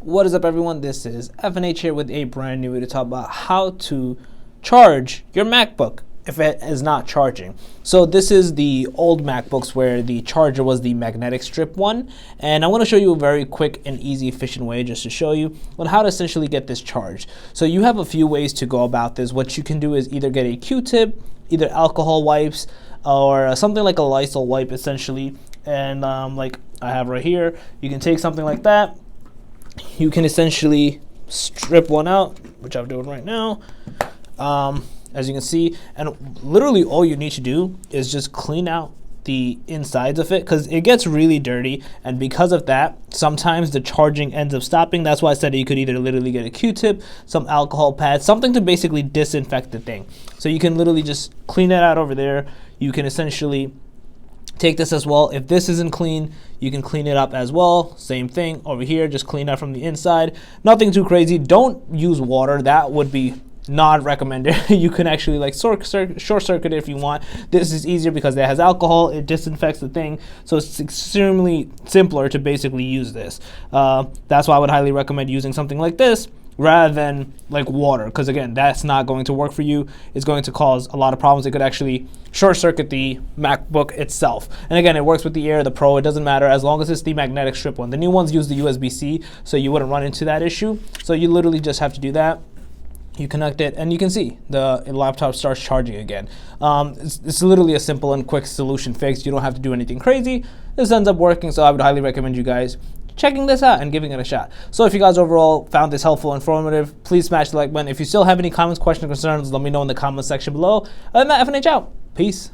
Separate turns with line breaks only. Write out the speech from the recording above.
What is up, everyone? This is FNH here with a brand new video to talk about how to charge your MacBook if it is not charging. So this is the old MacBooks where the charger was the magnetic strip one, and I'm going to show you a very quick and easy, efficient way just to show you on how to essentially get this charged. So you have a few ways to go about this. What you can do is either get a Q-tip, either alcohol wipes, or something like a Lysol wipe essentially, and like I have right here, you can take something like that. You can essentially strip one out, which I'm doing right now, as you can see, and literally all you need to do is just clean out the insides of it because it gets really dirty, and because of that sometimes the charging ends up stopping. That's why I said you could either literally get a Q-tip, some alcohol pads, something to basically disinfect the thing. So you can literally just clean it out over there. You can essentially take this as well. If this isn't clean, you can clean it up as well. Same thing over here, just clean out from the inside. Nothing too crazy. Don't use water. That would be not recommended. You can actually like short circuit it if you want. This is easier because it has alcohol. It disinfects the thing. So it's extremely simpler to basically use this. That's why I would highly recommend using something like this rather than like water, because again, that's not going to work for you. It's going to cause a lot of problems. It could actually short circuit the MacBook itself. And again, it works with the Air, the Pro, it doesn't matter as long as it's the magnetic strip one. The new ones use the USB-C, so you wouldn't run into that issue. So you literally just have to do that. You connect it and you can see the laptop starts charging again. It's literally a simple and quick solution fix. You don't have to do anything crazy. This ends up working, so I would highly recommend you guys checking this out and giving it a shot. So if you guys overall found this helpful and informative, please smash the like button. If you still have any comments, questions, or concerns, let me know in the comment section below. Other than that, FNH out. Peace.